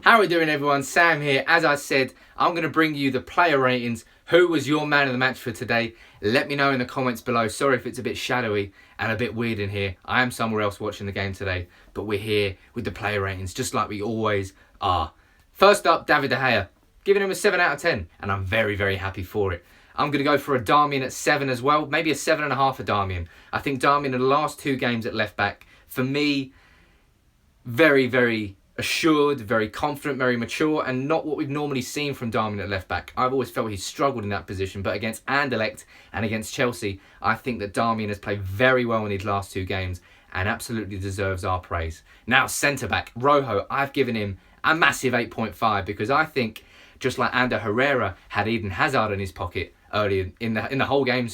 How are we doing, everyone? Sam here. As I said, I'm going to bring you the player ratings. Who was your man of the match for today? Let me know in the comments below. Sorry if it's a bit shadowy and a bit weird in here. I am somewhere else watching the game today, but we're here with the player ratings, just like we always are. First up, David De Gea. Giving him a 7 out of 10, and I'm very, very happy for it. I'm going to go for a Darmian at 7 as well. Maybe a 7.5 for Darmian. I think Darmian in the last 2 games at left back, for me, very, very assured, very confident, very mature, and not what we've normally seen from Darmian at left back. I've always felt he's struggled in that position, but against Anderlecht and against Chelsea, I think that Darmian has played very well in these last 2 games and absolutely deserves our praise. Now, centre-back, Rojo, I've given him a massive 8.5 because I think, just like Herrera had Eden Hazard in his pocket earlier in the whole game,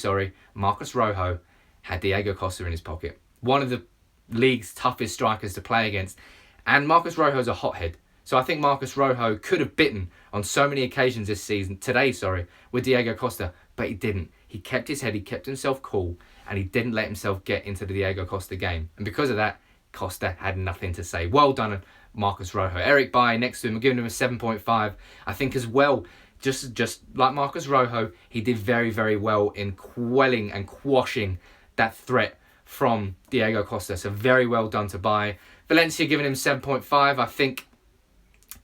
Marcos Rojo had Diego Costa in his pocket. One of the league's toughest strikers to play against. And Marcos Rojo's a hothead. So I think Marcos Rojo could have bitten on so many occasions today, with Diego Costa, but he didn't. He kept his head, he kept himself cool, and he didn't let himself get into the Diego Costa game. And because of that, Costa had nothing to say. Well done, Marcos Rojo. Eric Bailly next to him, we're giving him a 7.5. I think as well, just like Marcos Rojo, he did very, very well in quelling and quashing that threat from Diego Costa. So very well done to Bailly. Valencia giving him 7.5. I think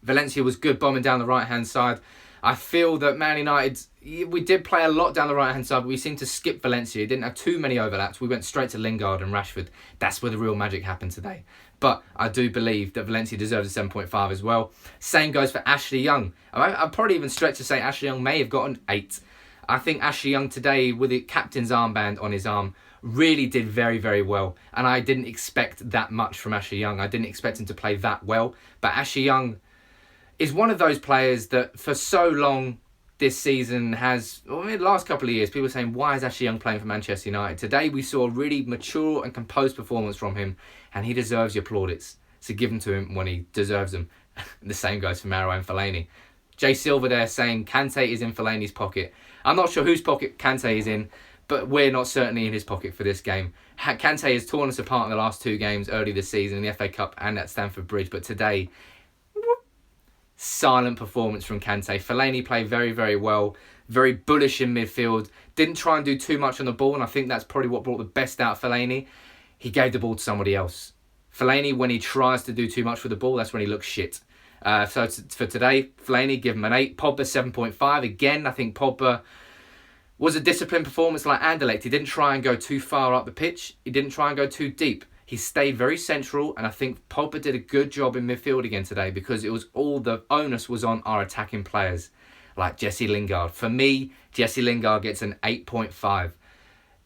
Valencia was good bombing down the right-hand side. I feel that Man United, we did play a lot down the right-hand side, but we seemed to skip Valencia. It didn't have too many overlaps. We went straight to Lingard and Rashford. That's where the real magic happened today. But I do believe that Valencia deserves a 7.5 as well. Same goes for Ashley Young. I'd probably even stretch to say Ashley Young may have got an 8. I think Ashley Young today, with the captain's armband on his arm, really did very, very well. And I didn't expect that much from Ashley Young. I didn't expect him to play that well. But Ashley Young is one of those players that for so long this season in the last couple of years, people are saying, why is Ashley Young playing for Manchester United? Today we saw a really mature and composed performance from him, and he deserves your plaudits. So give them to him when he deserves them. The same goes for Marouane Fellaini. Jay Silver there saying Kante is in Fellaini's pocket. I'm not sure whose pocket Kante is in, but we're not certainly in his pocket for this game. Kante has torn us apart in the last 2 games early this season in the FA Cup and at Stamford Bridge. But today, silent performance from Kante. Fellaini played very, very well. Very bullish in midfield. Didn't try and do too much on the ball, and I think that's probably what brought the best out of Fellaini. He gave the ball to somebody else. Fellaini, when he tries to do too much with the ball, that's when he looks shit. So for today, Fellaini, give him an 8. Pogba, 7.5. Again, I think Pogba was a disciplined performance like Anderlecht. He didn't try and go too far up the pitch. He didn't try and go too deep. He stayed very central, and I think Pogba did a good job in midfield again today because it was all the onus was on our attacking players, like Jesse Lingard. For me, Jesse Lingard gets an 8.5.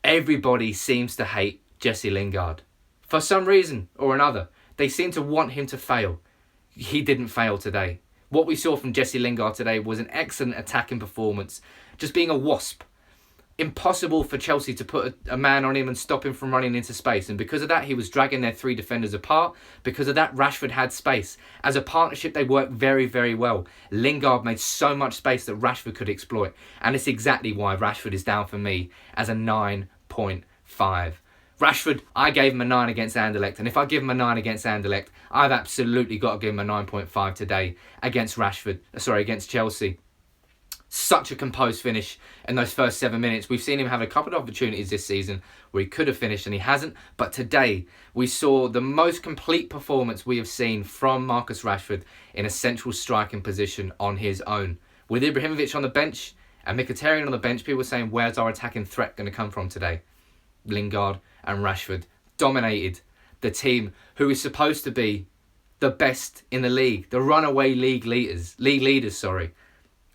Everybody seems to hate Jesse Lingard. For some reason or another, they seem to want him to fail. He didn't fail today. What we saw from Jesse Lingard today was an excellent attacking performance, just being a wasp. Impossible for Chelsea to put a man on him and stop him from running into space. And because of that, he was dragging their 3 defenders apart. Because of that, Rashford had space. As a partnership, they worked very, very well. Lingard made so much space that Rashford could exploit. And it's exactly why Rashford is down for me as a 9.5. Rashford, I gave him a 9 against Anderlecht. And if I give him a 9 against Anderlecht, I've absolutely got to give him a 9.5 today against Chelsea. Such a composed finish in those first 7 minutes. We've seen him have a couple of opportunities this season where he could have finished and he hasn't. But today, we saw the most complete performance we have seen from Marcus Rashford in a central striking position on his own. With Ibrahimovic on the bench and Mkhitaryan on the bench, people were saying, where's our attacking threat going to come from today? Lingard and Rashford dominated the team who is supposed to be the best in the league. The runaway league leaders.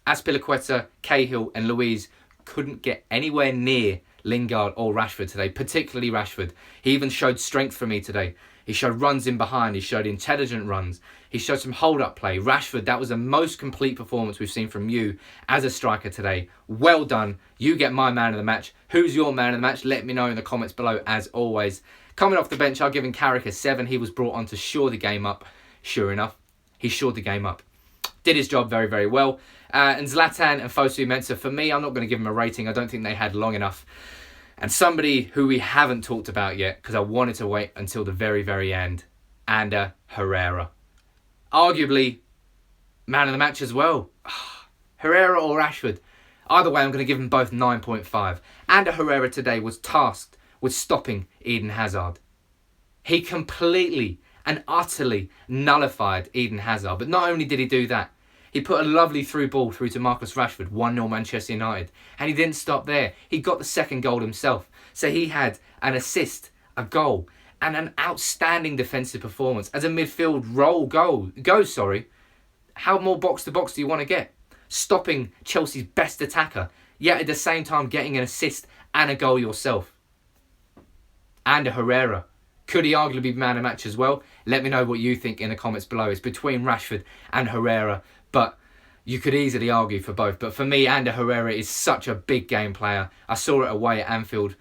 Azpilicueta, Cahill and Luiz couldn't get anywhere near Lingard or Rashford today, particularly Rashford. He even showed strength for me today. He showed runs in behind. He showed intelligent runs. He showed some hold-up play. Rashford, that was the most complete performance we've seen from you as a striker today. Well done. You get my man of the match. Who's your man of the match? Let me know in the comments below, as always. Coming off the bench, I'll give him Carrick a 7. He was brought on to shore the game up. Sure enough, he shored the game up. Did his job very, very well. And Zlatan and Fosu Mensah, for me, I'm not going to give them a rating. I don't think they had long enough. And somebody who we haven't talked about yet, because I wanted to wait until the very, very end, Herrera. Arguably Man of the match as well. Herrera or Rashford. Either way, I'm going to give them both 9.5. Ander Herrera today was tasked with stopping Eden Hazard. He completely and utterly nullified Eden Hazard. But not only did he do that, he put a lovely through ball through to Marcus Rashford, 1-0 Manchester United. And he didn't stop there. He got the second goal himself. So he had an assist, a goal, and an outstanding defensive performance as a midfield role goes. How more box to box do you want to get? Stopping Chelsea's best attacker, yet at the same time getting an assist and a goal yourself. Ander Herrera. Could he arguably be man of the match as well? Let me know what you think in the comments below. It's between Rashford and Herrera, but you could easily argue for both. But for me, Ander Herrera is such a big game player. I saw it away at Anfield,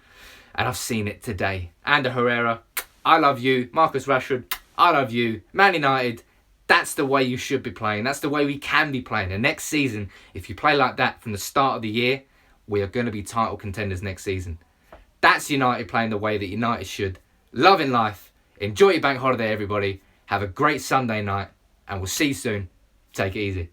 and I've seen it today. Ander Herrera, I love you. Marcus Rashford, I love you. Man United, that's the way you should be playing. That's the way we can be playing. And next season, if you play like that from the start of the year, we are going to be title contenders next season. That's United playing the way that United should. Loving life. Enjoy your bank holiday, everybody. Have a great Sunday night. And we'll see you soon. Take it easy.